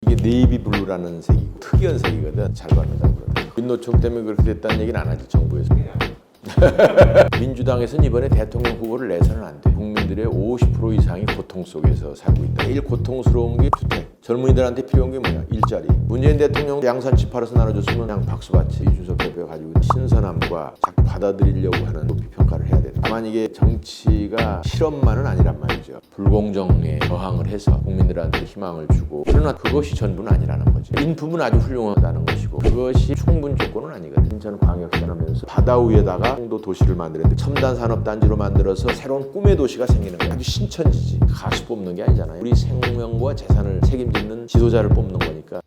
이게 네이비 블루라는 색이고 특이한 색이거든. 잘 받는다고 그러더라고요. 민노총 때문에 그렇게 됐다는 얘기는 안 하지, 정부에서. 민주당에서는 이번에 대통령 후보를 내서는 안 돼. 국민들의 50% 이상이 고통 속에서 살고 있다. 제일 고통스러운 게 주택. 젊은이들한테 필요한 게 뭐냐? 일자리. 문재인 대통령 양산집 팔아서 나눠줬으면 그냥 박수받지. 이준석 대표가 가지고 있는 신선함과 자꾸 받아들이려고 하는 높이 평가를 해야 된다. 다만 이게 정치가 실험만은 아니란 말이죠. 불공정에 저항을 해서 국민들한테 희망을 주고, 그러나 그것이 전부는 아니라는 거죠. 인품은 아주 훌륭하다는 것이고 그것이 충분 조건은 아니거든요. 인천 광역시를 하면서 바다 위에다가 도 도시를 만들었는데 첨단 산업 단지로 만들어서 새로운 꿈의 도시가 생기는 거예요. 아주 신천지지. 가수 뽑는 게 아니잖아요. 우리 생명과 재산을 책임지는 지도자를 뽑는 거니까.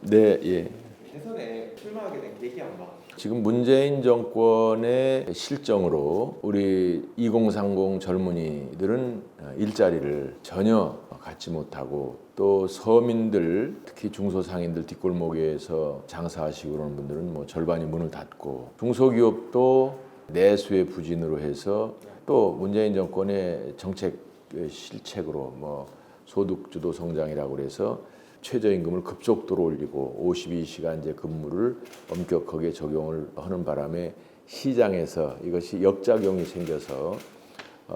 네, 예. 대선에 출마하게 된 계기 한번. 지금 문재인 정권의 실정으로 우리 2030 젊은이들은 일자리를 전혀 갖지 못하고, 또 서민들, 특히 중소상인들 뒷골목에서 장사하시고 그러는 분들은 뭐 절반이 문을 닫고, 중소기업도 내수의 부진으로 해서, 또 문재인 정권의 정책 실책으로 뭐 소득주도 성장이라고 그래서 최저임금을 급속도로 올리고 52시간제 근무를 엄격하게 적용을 하는 바람에 시장에서 이것이 역작용이 생겨서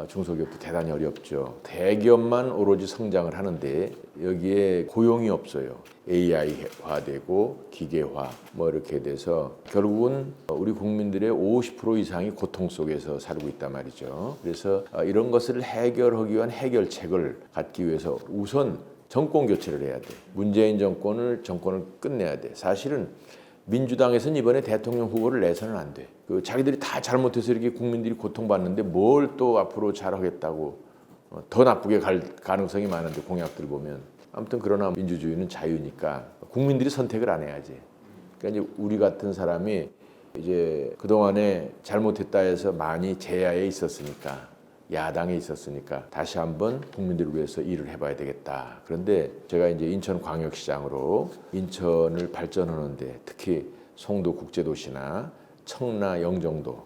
중소기업도 대단히 어렵죠. 대기업만 오로지 성장을 하는데 여기에 고용이 없어요. AI화되고 기계화 뭐 이렇게 돼서 결국은 우리 국민들의 50% 이상이 고통 속에서 살고 있단 말이죠. 그래서 이런 것을 해결하기 위한 해결책을 갖기 위해서 우선 정권 교체를 해야 돼. 문재인 정권을 끝내야 돼. 사실은 민주당에서는 이번에 대통령 후보를 내서는 안 돼. 자기들이 다 잘못해서 이렇게 국민들이 고통받는데 뭘 또 앞으로 잘하겠다고, 더 나쁘게 갈 가능성이 많은데 공약들 보면. 아무튼 그러나 민주주의는 자유니까 국민들이 선택을 안 해야지. 그러니까 이제 우리 같은 사람이 이제 그동안에 잘못했다 해서 많이 제야에 있었으니까, 야당에 있었으니까 다시 한번 국민들을 위해서 일을 해봐야 되겠다. 그런데 제가 이제 인천광역시장으로 인천을 발전하는데, 특히 송도 국제도시나 청라 영종도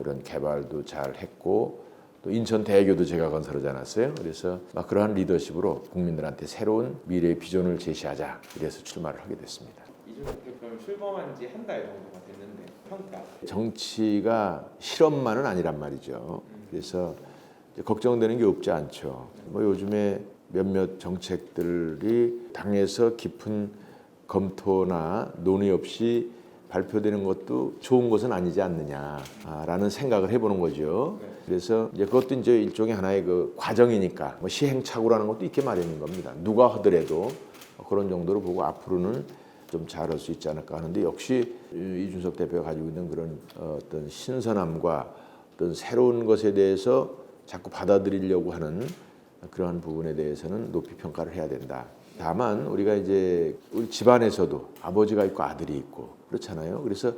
이런 개발도 잘 했고, 또 인천대교도 제가 건설하지 않았어요. 그래서 그러한 리더십으로 국민들한테 새로운 미래의 비전을 제시하자, 이래서 출마를 하게 됐습니다. 이준석 대표는 출범한 지 한 달 정도가 됐는데 평가. 정치가 실험만은 아니란 말이죠. 그래서 걱정되는 게 없지 않죠. 뭐 요즘에 몇몇 정책들이 당에서 깊은 검토나 논의 없이 발표되는 것도 좋은 것은 아니지 않느냐라는 생각을 해보는 거죠. 그래서 이제 그것도 이제 일종의 하나의 그 과정이니까 뭐 시행착오라는 것도 있게 마련인 겁니다. 누가 하더라도 그런 정도로 보고 앞으로는 좀 잘할 수 있지 않을까 하는데, 역시 이준석 대표가 가지고 있는 그런 어떤 신선함과 어떤 새로운 것에 대해서 자꾸 받아들이려고 하는 그러한 부분에 대해서는 높이 평가를 해야 된다. 다만 우리가 이제 우리 집안에서도 아버지가 있고 아들이 있고 그렇잖아요. 그래서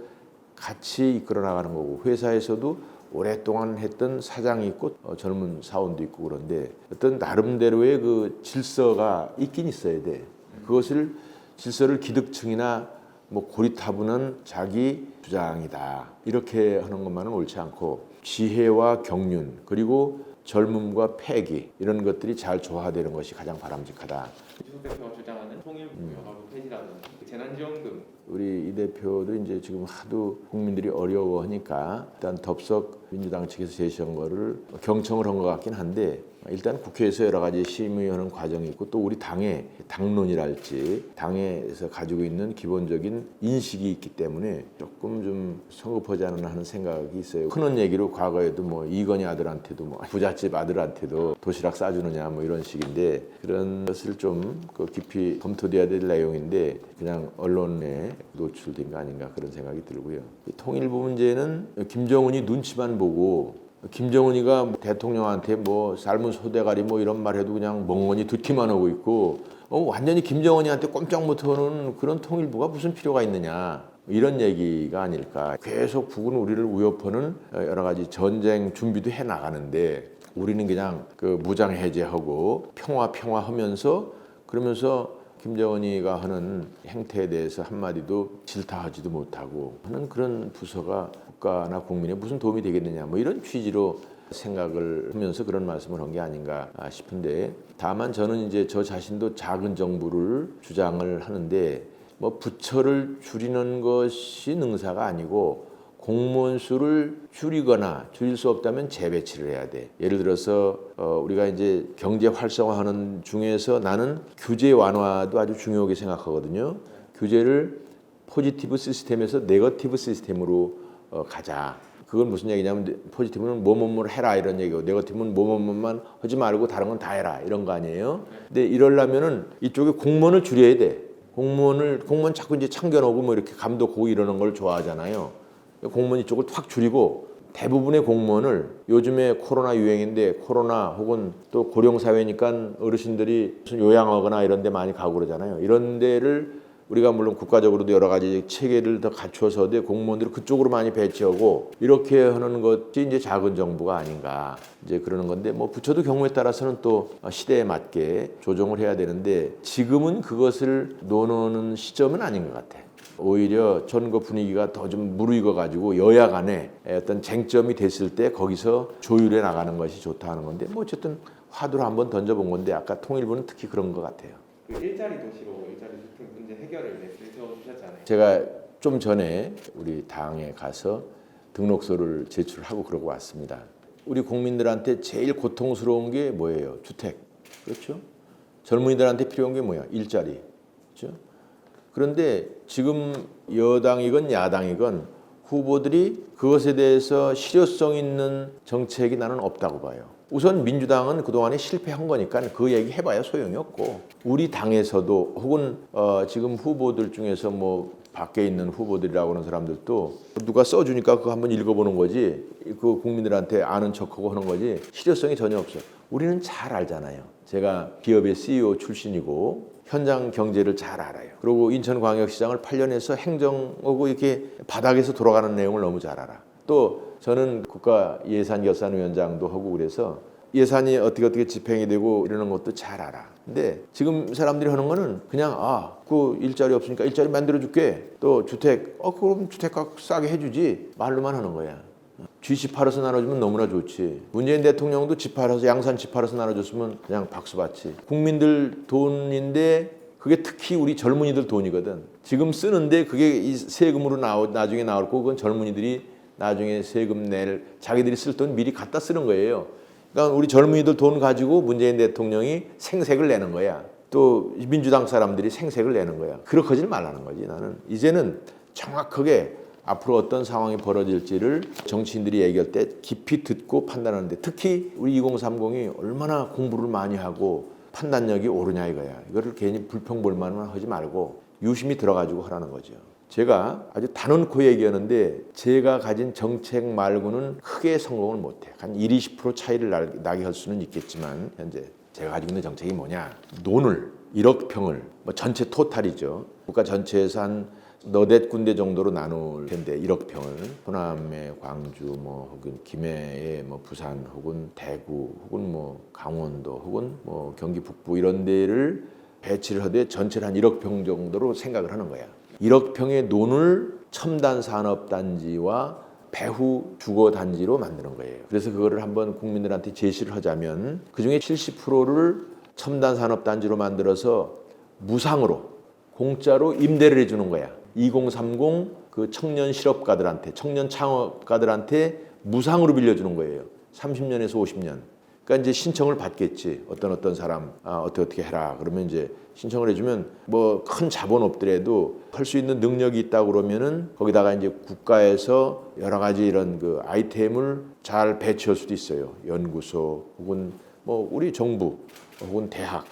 같이 이끌어 나가는 거고, 회사에서도 오랫동안 했던 사장이 있고 젊은 사원도 있고, 그런데 어떤 나름대로의 그 질서가 있긴 있어야 돼. 그것을 질서를 기득층이나 뭐 고리타분한 자기 주장이다 이렇게 하는 것만은 옳지 않고, 지혜와 경륜 그리고 젊음과 패기, 이런 것들이 잘 조화되는 것이 가장 바람직하다. 이준석 대표가 주장하는 통일부 여가부 폐지라든지 재난지원금. 우리 이 대표도 이제 지금 하도 국민들이 어려워하니까 일단 덥석 민주당 측에서 제시한 거를 경청을 한 것 같긴 한데, 일단 국회에서 여러 가지 심의하는 과정이 있고, 또 우리 당의 당론이랄지 당에서 가지고 있는 기본적인 인식이 있기 때문에 조금 좀 성급하지 않나 하는 생각이 있어요. 흔한 얘기로 과거에도 뭐 이건희 아들한테도 뭐 부잣집 아들한테도 도시락 싸주느냐 뭐 이런 식인데, 그런 것을 좀 깊이 검토돼야 될 내용인데 그냥 언론에 노출된 거 아닌가 그런 생각이 들고요. 이 통일부 문제는 김정은이 눈치만 보고, 김정은이가 대통령한테 뭐 삶은 소대가리 뭐 이런 말 해도 그냥 멍하니 듣기만 하고 있고, 완전히 김정은이한테 꼼짝 못하는 그런 통일부가 무슨 필요가 있느냐, 이런 얘기가 아닐까. 계속 북은 우리를 위협하는 여러 가지 전쟁 준비도 해 나가는데, 우리는 그냥 그 무장 해제하고 평화 하면서, 그러면서 김정은이가 하는 행태에 대해서 한마디도 질타하지도 못하고 하는 그런 부서가 국가나 국민에 무슨 도움이 되겠느냐, 뭐 이런 취지로 생각을 하면서 그런 말씀을 한 게 아닌가 싶은데, 다만 저는 이제 저 자신도 작은 정부를 주장을 하는데, 뭐 부처를 줄이는 것이 능사가 아니고 공무원 수를 줄이거나 줄일 수 없다면 재배치를 해야 돼. 예를 들어서 우리가 이제 경제 활성화하는 중에서 나는 규제 완화도 아주 중요하게 생각하거든요. 규제를 포지티브 시스템에서 네거티브 시스템으로 가자. 그건 무슨 얘기냐면 포지티브는 뭐뭐뭐를 해라 이런 얘기고, 네거티브는 뭐뭐뭐만 하지 말고 다른 건 다 해라 이런 거 아니에요. 근데 이러려면은 이쪽에 공무원을 줄여야 돼. 공무원 자꾸 이제 참견하고 뭐 이렇게 감독하고 이러는 걸 좋아하잖아요. 공무원 이쪽을 확 줄이고, 대부분의 공무원을, 요즘에 코로나 유행인데 코로나 혹은 또 고령사회니까 어르신들이 무슨 요양하거나 이런 데 많이 가고 그러잖아요. 이런 데를 우리가 물론 국가적으로도 여러 가지 체계를 더 갖춰서 공무원들을 그쪽으로 많이 배치하고 이렇게 하는 것이 이제 작은 정부가 아닌가 이제 그러는 건데, 뭐 부처도 경우에 따라서는 또 시대에 맞게 조정을 해야 되는데 지금은 그것을 논하는 시점은 아닌 것 같아. 오히려 전거 분위기가 더 좀 무르익어 가지고 여야 간에 어떤 쟁점이 됐을 때 거기서 조율해 나가는 것이 좋다 하는 건데, 뭐 어쨌든 화두를 한번 던져본 건데 아까 통일부는 특히 그런 것 같아요. 그 일자리 도시로 일자리 주택 문제 해결을 내세워주셨잖아요. 제가 좀 전에 우리 당에 가서 등록서를 제출하고 그러고 왔습니다. 우리 국민들한테 제일 고통스러운 게 뭐예요? 주택. 그렇죠? 젊은이들한테 필요한 게 뭐야? 일자리. 그렇죠? 그런데 지금 여당이건 야당이건 후보들이 그것에 대해서 실효성 있는 정책이 나는 없다고 봐요. 우선 민주당은 그동안에 실패한 거니까 그 얘기 해봐야 소용이 없고, 우리 당에서도 혹은 지금 후보들 중에서 뭐 밖에 있는 후보들이라고 하는 사람들도 누가 써주니까 그거 한번 읽어보는 거지, 그 국민들한테 아는 척하고 하는 거지 실효성이 전혀 없어요. 우리는 잘 알잖아요. 제가 기업의 CEO 출신이고 현장 경제를 잘 알아요. 그리고 인천광역시장을 8년 해서 행정하고 이렇게 바닥에서 돌아가는 내용을 너무 잘 알아. 또 저는 국가예산결산위원장도 하고 그래서 예산이 어떻게 집행이 되고 이러는 것도 잘 알아. 근데 지금 사람들이 하는 거는 그냥 그 일자리 없으니까 일자리 만들어줄게. 또 주택, 그럼 주택값 싸게 해주지. 말로만 하는 거야. 쥐 팔아서 나눠주면 너무나 좋지. 문재인 대통령도 집 팔아서, 양산 집 팔아서 나눠줬으면 그냥 박수 받지. 국민들 돈인데 그게 특히 우리 젊은이들 돈이거든. 지금 쓰는데 그게 이 세금으로 나중에 나올 거고, 그건 젊은이들이 나중에 세금 낼, 자기들이 쓸 돈 미리 갖다 쓰는 거예요. 그러니까 우리 젊은이들 돈 가지고 문재인 대통령이 생색을 내는 거야. 또 민주당 사람들이 생색을 내는 거야. 그렇게 하지 말라는 거지. 나는 이제는 정확하게 앞으로 어떤 상황이 벌어질지를 정치인들이 얘기할 때 깊이 듣고 판단하는데, 특히 우리 2030이 얼마나 공부를 많이 하고 판단력이 오르냐 이거야. 이거를 괜히 불평불만만 하지 말고 유심히 들어가지고 하라는 거죠. 제가 아주 단언코 얘기하는데 제가 가진 정책 말고는 크게 성공을 못해. 한 20% 차이를 나게 할 수는 있겠지만 현재 제가 가지고 있는 정책이 뭐냐. 논을 1억 평을 뭐 전체 토탈이죠. 국가 전체에서 한 너댓 군데 정도로 나눌 텐데 1억 평을 호남에 광주 뭐 혹은 김해에 뭐 부산 혹은 대구 혹은 뭐 강원도 혹은 뭐 경기 북부 이런 데를 배치를 하되 전체를 한 1억 평 정도로 생각을 하는 거야. 1억 평의 논을 첨단 산업 단지와 배후 주거 단지로 만드는 거예요. 그래서 그거를 한번 국민들한테 제시를 하자면 그중에 70%를 첨단 산업 단지로 만들어서 무상으로 공짜로 임대를 해주는 거야. 2030 그 청년 실업가들한테, 청년 창업가들한테 무상으로 빌려주는 거예요. 30년에서 50년. 그러니까 이제 신청을 받겠지. 어떤 사람 어떻게 해라. 그러면 이제 신청을 해주면 뭐 큰 자본 없더라도 할 수 있는 능력이 있다고 그러면은 거기다가 이제 국가에서 여러 가지 이런 그 아이템을 잘 배치할 수도 있어요. 연구소 혹은 뭐 우리 정부 혹은 대학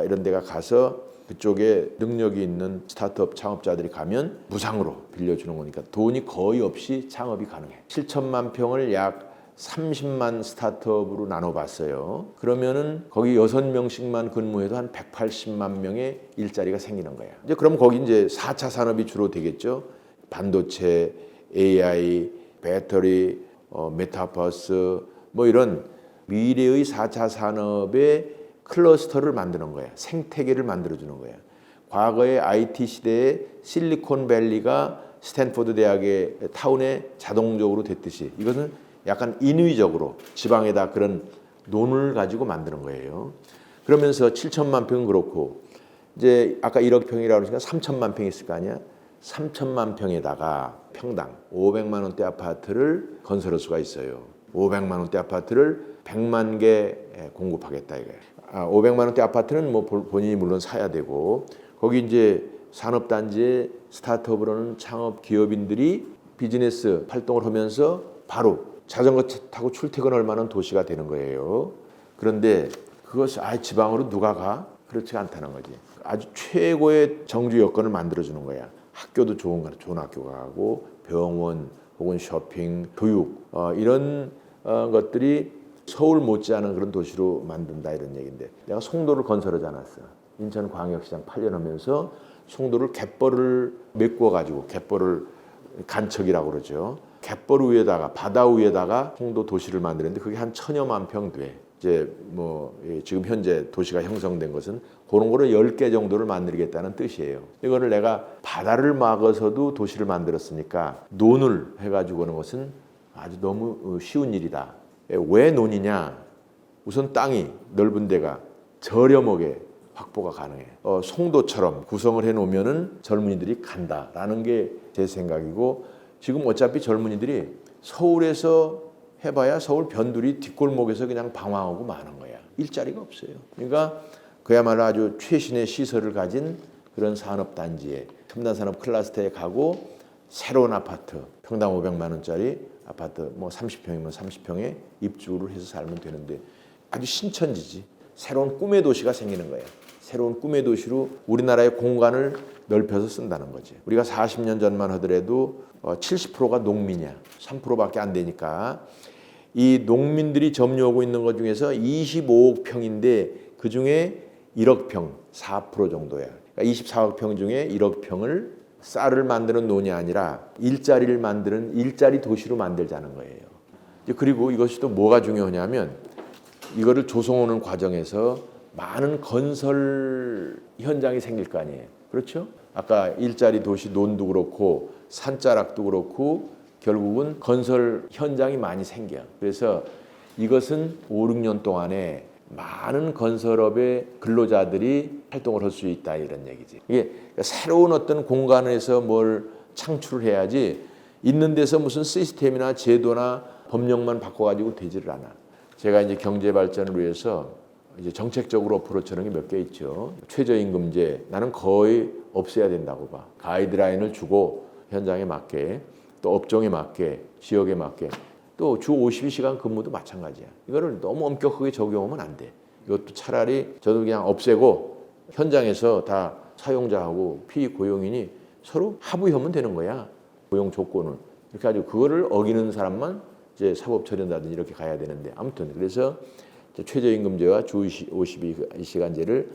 이런 데가 가서 그쪽에 능력이 있는 스타트업 창업자들이 가면 무상으로 빌려주는 거니까 돈이 거의 없이 창업이 가능해. 7천만 평을 약 30만 스타트업으로 나눠봤어요. 그러면은 거기 6명씩만 근무해도 한 180만 명의 일자리가 생기는 거야. 이제 그럼 거기 이제 4차 산업이 주로 되겠죠. 반도체, AI, 배터리, 메타버스 뭐 이런 미래의 4차 산업의 클러스터를 만드는 거야. 생태계를 만들어주는 거야. 과거의 IT 시대에 실리콘밸리가 스탠포드 대학의 타운에 자동적으로 됐듯이 이것은 약간 인위적으로 지방에다 그런 논을 가지고 만드는 거예요. 그러면서 7천만 평은 그렇고 이제 아까 1억 평이라고 그러니까 3천만 평이 있을 거 아니야. 3천만 평에다가 평당 500만 원대 아파트를 건설할 수가 있어요. 500만 원대 아파트를 100만 개 공급하겠다 이거예요. 500만 원대 아파트는 뭐 본인이 물론 사야 되고 거기 이제 산업단지에 스타트업으로는 창업 기업인들이 비즈니스 활동을 하면서 바로 자전거 타고 출퇴근할 만한 도시가 되는 거예요. 그런데 그것이 지방으로 누가 가? 그렇지 않다는 거지. 아주 최고의 정주 여건을 만들어주는 거야. 학교도 좋은 학교가 가고 병원 혹은 쇼핑, 교육 이런 것들이 서울 못지않은 그런 도시로 만든다 이런 얘기인데 내가 송도를 건설하지 않았어. 인천광역시장 8년 하면서 송도를 갯벌을 메꾸어 가지고 갯벌을 간척이라고 그러죠. 갯벌 위에다가 바다 위에다가 송도 도시를 만드는데 그게 한 1,000여만 평 돼. 이제 뭐 지금 현재 도시가 형성된 것은 그런 거를 10개 정도를 만들겠다는 뜻이에요. 이거를 내가 바다를 막아서도 도시를 만들었으니까 논을 해가지고 하는 것은 아주 너무 쉬운 일이다. 왜 논이냐? 우선 땅이 넓은 데가 저렴하게 확보가 가능해. 송도처럼 구성을 해놓으면은 젊은이들이 간다라는 게 제 생각이고 지금 어차피 젊은이들이 서울에서 해봐야 서울 변두리 뒷골목에서 그냥 방황하고 마는 거야. 일자리가 없어요. 그러니까 그야말로 아주 최신의 시설을 가진 그런 산업단지에 첨단 산업 클러스터에 가고 새로운 아파트 평당 500만 원짜리 아파트 뭐 30평이면 30평에 입주를 해서 살면 되는데 아주 신천지지. 새로운 꿈의 도시가 생기는 거야. 새로운 꿈의 도시로 우리나라의 공간을 넓혀서 쓴다는 거지. 우리가 40년 전만 하더라도 70%가 농민이야. 3%밖에 안 되니까 이 농민들이 점유하고 있는 것 중에서 25억 평인데 그중에 1억 평, 4% 정도야. 그러니까 24억 평 중에 1억 평을 쌀을 만드는 논이 아니라 일자리를 만드는 일자리 도시로 만들자는 거예요. 그리고 이것이 또 뭐가 중요하냐면 이거를 조성하는 과정에서 많은 건설 현장이 생길 거 아니에요. 그렇죠? 아까 일자리 도시 논도 그렇고 산자락도 그렇고 결국은 건설 현장이 많이 생겨. 그래서 이것은 5, 6년 동안에 많은 건설업의 근로자들이 활동을 할 수 있다 이런 얘기지. 이게 새로운 어떤 공간에서 뭘 창출을 해야지 있는 데서 무슨 시스템이나 제도나 법령만 바꿔가지고 되지를 않아. 제가 이제 경제 발전을 위해서 이제 정책적으로 어프로치하는 게 몇 개 있죠. 최저임금제 나는 거의 없애야 된다고 봐. 가이드라인을 주고 현장에 맞게 또 업종에 맞게 지역에 맞게 또 주 52시간 근무도 마찬가지야. 이거를 너무 엄격하게 적용하면 안 돼. 이것도 차라리 저도 그냥 없애고 현장에서 다 사용자하고 피고용인이 서로 합의하면 되는 거야. 고용 조건을. 이렇게 아주 그거를 어기는 사람만 이제 사법 처리한다든지 이렇게 가야 되는데 아무튼 그래서 최저임금제와 주 52시간제를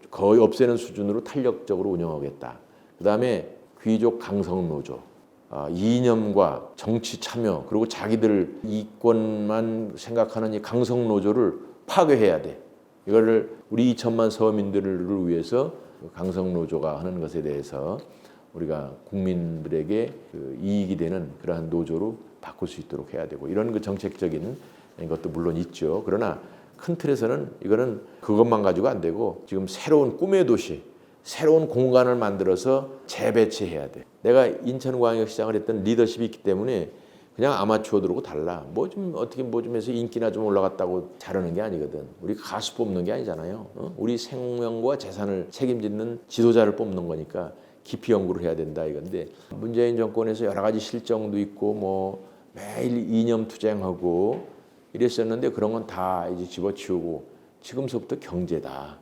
거의 없애는 수준으로 탄력적으로 운영하겠다. 그다음에 귀족 강성노조, 이념과 정치 참여 그리고 자기들 이권만 생각하는 이 강성노조를 파괴해야 돼. 이거를 우리 2천만 서민들을 위해서 강성노조가 하는 것에 대해서 우리가 국민들에게 이익이 되는 그러한 노조로 바꿀 수 있도록 해야 되고 이런 그 정책적인 것도 물론 있죠. 그러나 큰 틀에서는 이거는 그것만 가지고 안 되고 지금 새로운 꿈의 도시, 새로운 공간을 만들어서 재배치해야 돼. 내가 인천광역시장을 했던 리더십이 있기 때문에 그냥 아마추어들하고 달라. 뭐 좀 어떻게 뭐 좀 해서 인기나 좀 올라갔다고 잘하는 게 아니거든. 우리 가수 뽑는 게 아니잖아요. 우리 생명과 재산을 책임지는 지도자를 뽑는 거니까 깊이 연구를 해야 된다 이건데 문재인 정권에서 여러 가지 실정도 있고 뭐 매일 이념 투쟁하고 이랬었는데 그런 건 다 이제 집어치우고 지금서부터 경제다.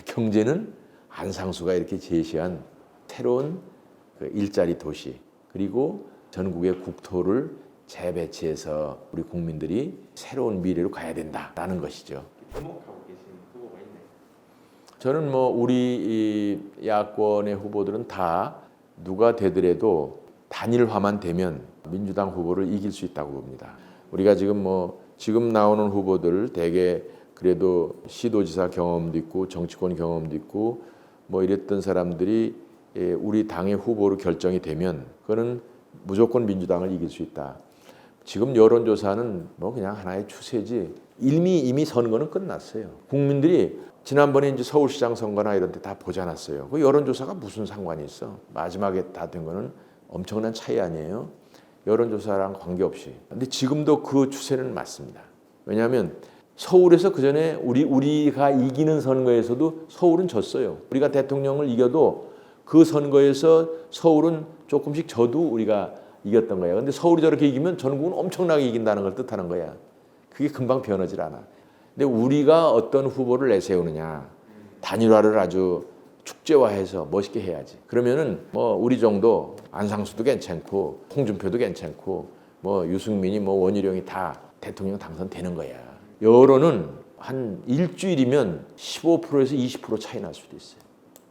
경제는 안상수가 이렇게 제시한 새로운 그 일자리 도시 그리고 전국의 국토를 재배치해서 우리 국민들이 새로운 미래로 가야 된다라는 것이죠. 주목하고 계신 후보가 있나요? 저는 뭐 우리 이 야권의 후보들은 다 누가 되더라도 단일화만 되면 민주당 후보를 이길 수 있다고 봅니다. 우리가 지금 나오는 후보들 대개 그래도 시도지사 경험도 있고 정치권 경험도 있고 뭐 이랬던 사람들이 우리 당의 후보로 결정이 되면 그거는 무조건 민주당을 이길 수 있다. 지금 여론조사는 뭐 그냥 하나의 추세지 이미 선거는 끝났어요. 국민들이 지난번에 이제 서울시장 선거나 이런 데 다 보지 않았어요. 그 여론조사가 무슨 상관이 있어? 마지막에 다 된 거는 엄청난 차이 아니에요. 여론조사랑 관계없이. 근데 지금도 그 추세는 맞습니다. 왜냐하면 서울에서 그 전에 우리가 이기는 선거에서도 서울은 졌어요. 우리가 대통령을 이겨도 그 선거에서 서울은 조금씩 져도 우리가 이겼던 거야. 근데 서울이 저렇게 이기면 전국은 엄청나게 이긴다는 걸 뜻하는 거야. 그게 금방 변하질 않아. 근데 우리가 어떤 후보를 내세우느냐, 단일화를 아주 축제화해서 멋있게 해야지. 그러면은 뭐 우리 정도 안상수도 괜찮고 홍준표도 괜찮고 뭐 유승민이 뭐 원희룡이 다 대통령 당선되는 거야. 여론은 한 일주일이면 15%에서 20% 차이 날 수도 있어요.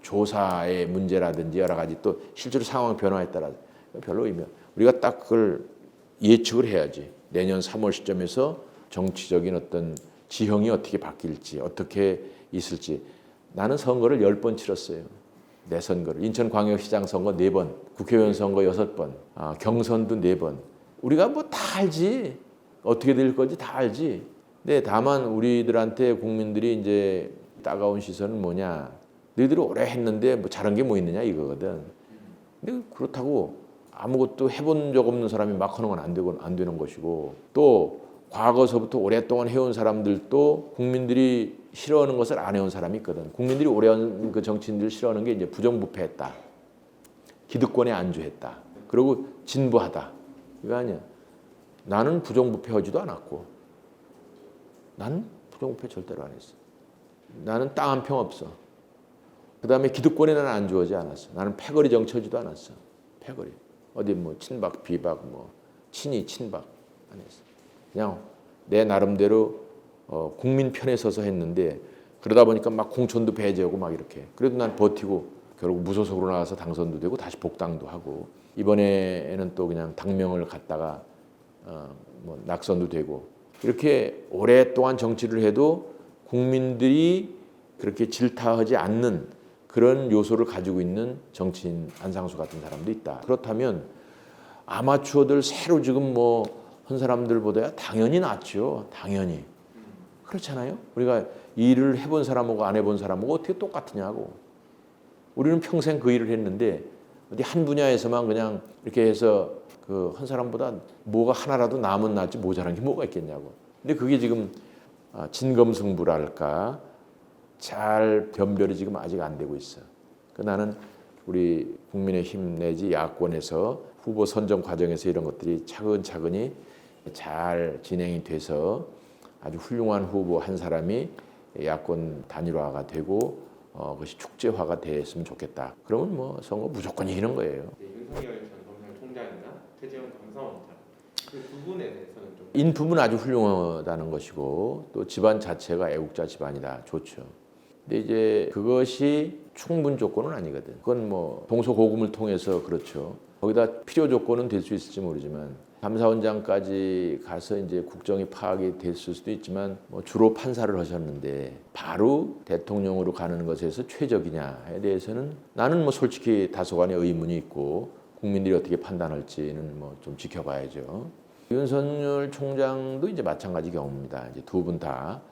조사의 문제라든지 여러 가지 또 실제로 상황 변화에 따라 별로 의미. 우리가 딱 그걸 예측을 해야지. 내년 3월 시점에서 정치적인 어떤 지형이 어떻게 바뀔지 어떻게 있을지. 나는 선거를 10번 치렀어요. 내 선거를. 인천광역시장 선거 4번, 국회의원 선거 6번, 경선도 4번. 우리가 뭐 다 알지. 어떻게 될 건지 다 알지. 근데 다만 우리들한테 국민들이 이제 따가운 시선은 뭐냐. 너희들이 오래 했는데 뭐 잘한 게 뭐 있느냐 이거거든. 근데 그렇다고 아무것도 해본 적 없는 사람이 막 하는 건 안 되는 것이고 또 과거서부터 오랫동안 해온 사람들도 국민들이 싫어하는 것을 안 해온 사람이 있거든. 국민들이 오래한 그 정치인들 싫어하는 게 이제 부정부패했다. 기득권에 안주했다. 그리고 진부하다. 이거 아니야. 나는 부정부패하지도 않았고 나는 부정부패 절대로 안 했어. 나는 땅 한 평 없어. 그 다음에 기득권에 나는 안주하지 않았어. 나는 패거리 정치하지도 않았어. 패거리. 어디 뭐 친박, 비박, 뭐 친이, 친박 안 했어. 그냥 내 나름대로 국민 편에 서서 했는데 그러다 보니까 막 공천도 배제하고 막 이렇게. 그래도 난 버티고 결국 무소속으로 나와서 당선도 되고 다시 복당도 하고 이번에는 또 그냥 당명을 갖다가 뭐 낙선도 되고 이렇게 오랫동안 정치를 해도 국민들이 그렇게 질타하지 않는 그런 요소를 가지고 있는 정치인 안상수 같은 사람도 있다. 그렇다면 아마추어들 새로 지금 뭐 한 사람들보다야 당연히 낫죠. 당연히. 그렇잖아요. 우리가 일을 해본 사람하고 안 해본 사람하고 어떻게 똑같으냐고. 우리는 평생 그 일을 했는데 어디 한 분야에서만 그냥 이렇게 해서 그 한 사람보다 뭐가 하나라도 남은 낫지 모자란 게 뭐가 있겠냐고. 근데 그게 지금 진검승부랄까 잘 변별이 지금 아직 안 되고 있어. 나는 우리 국민의힘 내지 야권에서 후보 선정 과정에서 이런 것들이 차근차근히 잘 진행이 돼서 아주 훌륭한 후보 한 사람이 야권 단일화가 되고 그것이 축제화가 됐으면 좋겠다. 그러면 뭐 선거 무조건 이기는 거예요. 윤석열 전 검찰총장이나 최재형 감사원장 그 두 분에 대해서는 좀 인품은 아주 훌륭하다는 것이고 또 집안 자체가 애국자 집안이다. 좋죠. 근데 이제 그것이 충분 조건은 아니거든. 그건 뭐 동서고금을 통해서 그렇죠. 거기다 필요 조건은 될 수 있을지 모르지만 감사원장까지 가서 이제 국정이 파악이 됐을 수도 있지만 뭐 주로 판사를 하셨는데 바로 대통령으로 가는 것에서 최적이냐에 대해서는 나는 뭐 솔직히 다소간의 의문이 있고 국민들이 어떻게 판단할지는 뭐 좀 지켜봐야죠. 윤석열 총장도 이제 마찬가지 경우입니다. 이제 두 분 다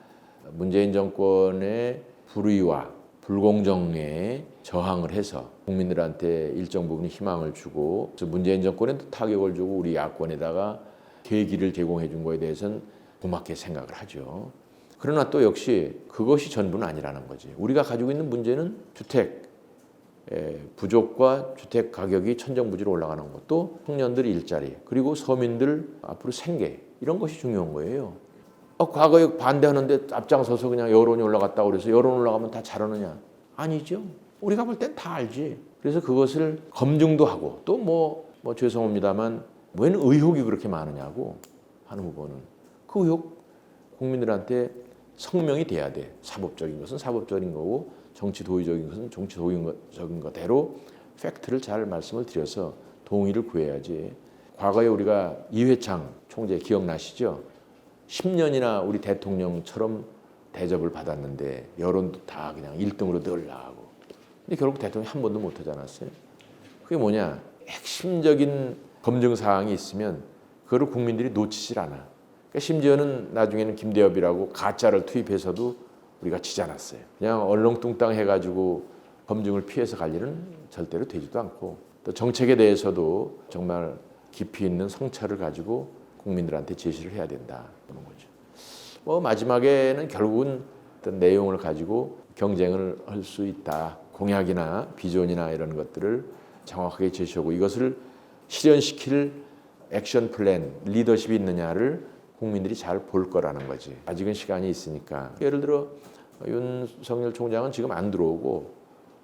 문재인 정권의 불의와 불공정에 저항을 해서 국민들한테 일정 부분 희망을 주고 문재인 정권에도 타격을 주고 우리 야권에다가 계기를 제공해 준 거에 대해서는 고맙게 생각을 하죠. 그러나 또 역시 그것이 전부는 아니라는 거지. 우리가 가지고 있는 문제는 주택 부족과 주택 가격이 천정부지로 올라가는 것도 청년들 일자리 그리고 서민들 앞으로 생계 이런 것이 중요한 거예요. 과거에 반대하는데 앞장서서 그냥 여론이 올라갔다고 그래서 여론 올라가면 다 잘하느냐? 아니죠. 우리가 볼 땐 다 알지. 그래서 그것을 검증도 하고 또 뭐 죄송합니다만 왜 의혹이 그렇게 많으냐고 하는 후보는 그 의혹 국민들한테 성명이 돼야 돼. 사법적인 것은 사법적인 거고 정치 도의적인 것은 정치 도의적인 거대로 팩트를 잘 말씀을 드려서 동의를 구해야지. 과거에 우리가 이회창 총재 기억나시죠? 10년이나 우리 대통령처럼 대접을 받았는데 여론도 다 그냥 1등으로 늘 나가고 근데 결국 대통령이 한 번도 못하지 않았어요? 그게 뭐냐? 핵심적인 검증 사항이 있으면 그거를 국민들이 놓치질 않아. 그러니까 심지어는 나중에는 김대엽이라고 가짜를 투입해서도 우리가 지지 않았어요. 그냥 얼렁뚱땅 해가지고 검증을 피해서 갈 일은 절대로 되지도 않고, 또 정책에 대해서도 정말 깊이 있는 성찰을 가지고 국민들한테 제시를 해야 된다 그런 거죠. 뭐 마지막에는 결국은 어떤 내용을 가지고 경쟁을 할 수 있다. 공약이나 비전이나 이런 것들을 정확하게 제시하고 이것을 실현시킬 액션 플랜, 리더십이 있느냐를 국민들이 잘 볼 거라는 거지. 아직은 시간이 있으니까. 예를 들어 윤석열 총장은 지금 안 들어오고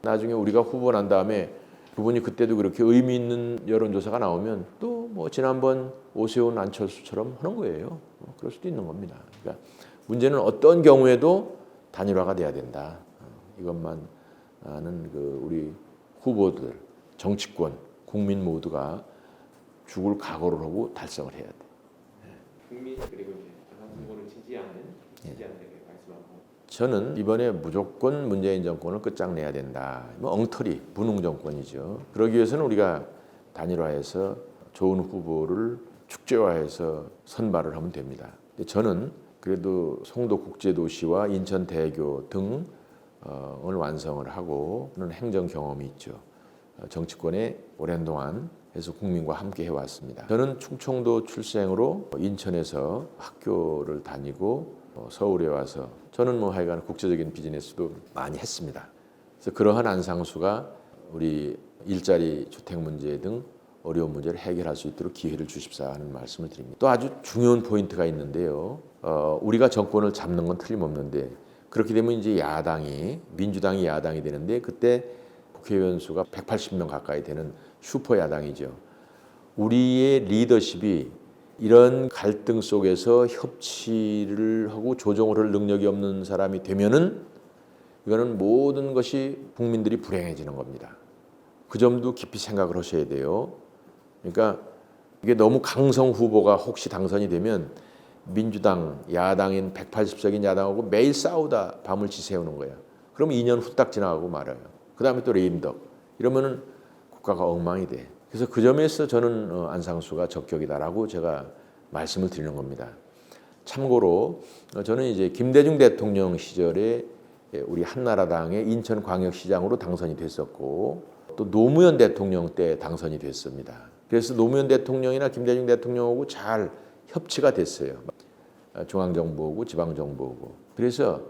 나중에 우리가 후보 난 다음에 그분이 그때도 그렇게 의미 있는 여론조사가 나오면 또 뭐 지난번 오세훈 안철수처럼 하는 거예요. 그럴 수도 있는 겁니다. 그러니까 문제는 어떤 경우에도 단일화가 돼야 된다. 이것만은 우리 후보들, 정치권, 국민 모두가 죽을 각오를 하고 달성을 해야 돼. 국민 그리고 이제 안상수 후보를 지지한다게 말씀하고 저는 이번에 무조건 문재인 정권을 끝장내야 된다. 뭐 엉터리, 분웅 정권이죠. 그러기 위해서는 우리가 단일화해서 좋은 후보를 축제화해서 선발을 하면 됩니다. 저는 그래도 송도국제도시와 인천대교 등을 완성을 하고 하는 행정 경험이 있죠. 정치권에 오랜 동안 해서 국민과 함께 해왔습니다. 저는 충청도 출생으로 인천에서 학교를 다니고 서울에 와서 저는 뭐 하여간 국제적인 비즈니스도 많이 했습니다. 그래서 그러한 안상수가 우리 일자리 주택 문제 등 어려운 문제를 해결할 수 있도록 기회를 주십사 하는 말씀을 드립니다. 또 아주 중요한 포인트가 있는데요. 우리가 정권을 잡는 건 틀림없는데 그렇게 되면 이제 민주당이 야당이 되는데 그때 국회의원 수가 180명 가까이 되는 슈퍼 야당이죠. 우리의 리더십이 이런 갈등 속에서 협치를 하고 조정을 할 능력이 없는 사람이 되면은 이거는 모든 것이 국민들이 불행해지는 겁니다. 그 점도 깊이 생각을 하셔야 돼요. 그러니까 이게 너무 강성 후보가 혹시 당선이 되면 민주당, 야당인 180석인 야당하고 매일 싸우다 밤을 지새우는 거예요. 그러면 2년 후딱 지나가고 말아요. 그 다음에 또 레임덕. 이러면은 국가가 엉망이 돼. 그래서 그 점에서 저는 안상수가 적격이다라고 제가 말씀을 드리는 겁니다. 참고로 저는 이제 김대중 대통령 시절에 우리 한나라당의 인천광역시장으로 당선이 됐었고 또 노무현 대통령 때 당선이 됐습니다. 그래서 노무현 대통령이나 김대중 대통령하고 잘 협치가 됐어요. 중앙정부하고 지방정부하고. 그래서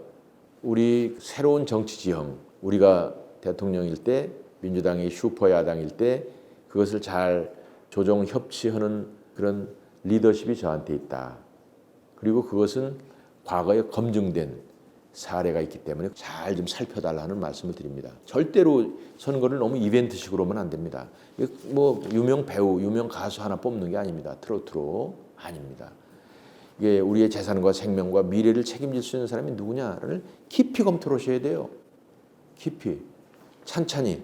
우리 새로운 정치 지형, 우리가 대통령일 때 민주당이 슈퍼 야당일 때 그것을 잘 조정 협치하는 그런 리더십이 저한테 있다. 그리고 그것은 과거에 검증된 사례가 있기 때문에 잘 좀 살펴달라는 말씀을 드립니다. 절대로 선거를 너무 이벤트식으로 하면 안 됩니다. 뭐 유명 배우, 유명 가수 하나 뽑는 게 아닙니다. 트로트로 아닙니다. 이게 우리의 재산과 생명과 미래를 책임질 수 있는 사람이 누구냐를 깊이 검토를 하셔야 돼요. 깊이, 찬찬히.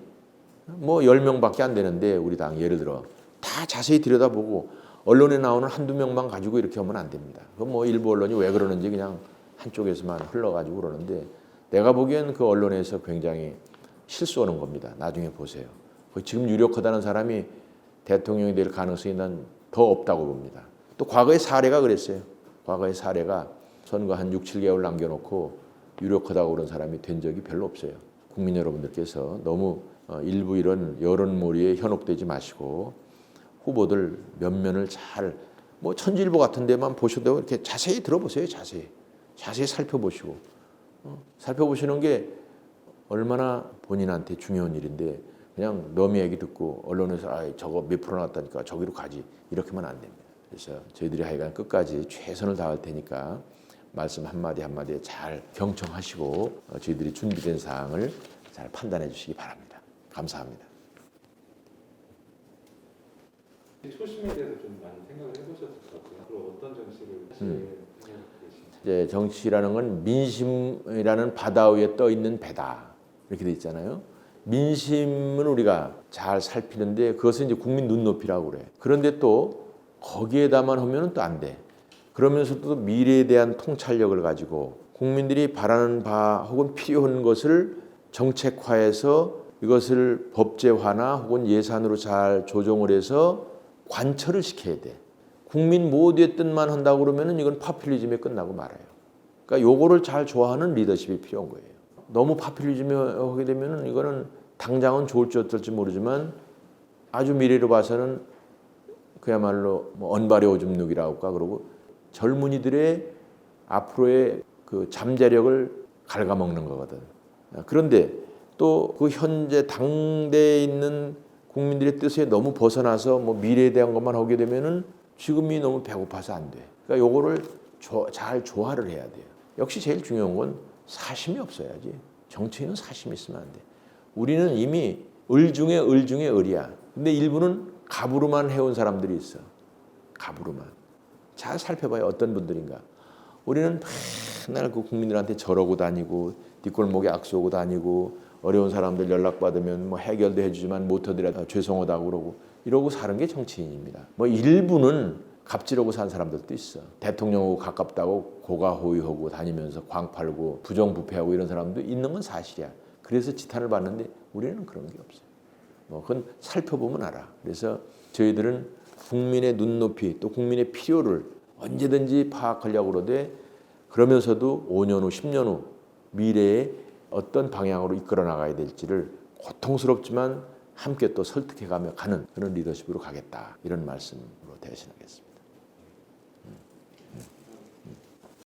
뭐 10명밖에 안 되는데 우리 당 예를 들어 다 자세히 들여다보고 언론에 나오는 한두 명만 가지고 이렇게 하면 안 됩니다. 그건 뭐 일부 언론이 왜 그러는지 그냥 한쪽에서만 흘러가지고 그러는데 내가 보기엔 그 언론에서 굉장히 실수하는 겁니다. 나중에 보세요. 지금 유력하다는 사람이 대통령이 될 가능성이 난 더 없다고 봅니다. 또 과거의 사례가 그랬어요. 과거의 사례가 선거 한 6, 7개월 남겨놓고 유력하다고 그런 사람이 된 적이 별로 없어요. 국민 여러분들께서 너무 일부 이런 여론몰이에 현혹되지 마시고 후보들 면면을 잘 뭐 천지일보 같은 데만 보셔도 이렇게 자세히 들어보세요. 자세히 살펴보시고 살펴보시는 게 얼마나 본인한테 중요한 일인데 그냥 너미 얘기 듣고 언론에서 저거 몇 프로 나왔다니까 저기로 가지 이렇게만 안 됩니다. 그래서 저희들이 하여간 끝까지 최선을 다할 테니까 말씀 한마디 한마디에 잘 경청하시고 저희들이 준비된 사항을 잘 판단해 주시기 바랍니다. 감사합니다. 초심에 대해서 좀 많이 생각을 해보셨을 것 같아요. 그리고 어떤 정치를 사실 생각하고 계신지. 이제 정치라는 건 민심이라는 바다 위에 떠 있는 배다 이렇게 돼 있잖아요. 민심은 우리가 잘 살피는데 그것은 이제 국민 눈높이라고 그래. 그런데 또 거기에다만 하면은 또 안 돼. 그러면서도 미래에 대한 통찰력을 가지고 국민들이 바라는 바 혹은 필요한 것을 정책화해서 이것을 법제화나 혹은 예산으로 잘 조정을 해서 관철을 시켜야 돼. 국민 모두의 뜻만 한다고 그러면은 이건 파퓰리즘에 끝나고 말아요. 그러니까 요거를 잘 좋아하는 리더십이 필요한 거예요. 너무 파퓰리즘에 하게 되면은 이거는 당장은 좋을지 어떨지 모르지만 아주 미래로 봐서는 그야말로 뭐 언발의 오줌 누기라고 할까 그러고 젊은이들의 앞으로의 그 잠재력을 갉아먹는 거거든. 그런데 또 그 현재 당대에 있는 국민들의 뜻에 너무 벗어나서 뭐 미래에 대한 것만 하게 되면은 지금이 너무 배고파서 안 돼. 그러니까 요거를 잘 조화를 해야 돼요. 역시 제일 중요한 건 사심이 없어야지. 정치인은 사심이 있으면 안 돼. 우리는 이미 을 중에 을이야. 근데 일부는 갑으로만 해온 사람들이 있어. 갑으로만. 잘 살펴봐요. 어떤 분들인가. 우리는 맨날 그 국민들한테 저러고 다니고 뒷골목에 악수하고 다니고 어려운 사람들 연락받으면 뭐 해결도 해주지만 못하더라도 죄송하다고 그러고 이러고 사는 게 정치인입니다. 뭐 일부는 갑질하고 산 사람들도 있어. 대통령하고 가깝다고 고가호위하고 다니면서 광 팔고 부정부패하고 이런 사람도 있는 건 사실이야. 그래서 지탄을 받는데 우리는 그런 게 없어요. 뭐 그건 살펴보면 알아. 그래서 저희들은 국민의 눈높이 또 국민의 필요를 언제든지 파악하려고 그러되 그러면서도 5년 후, 10년 후 미래에 어떤 방향으로 이끌어 나가야 될지를 고통스럽지만 함께 또 설득해가며 가는 그런 리더십으로 가겠다. 이런 말씀으로 대신하겠습니다.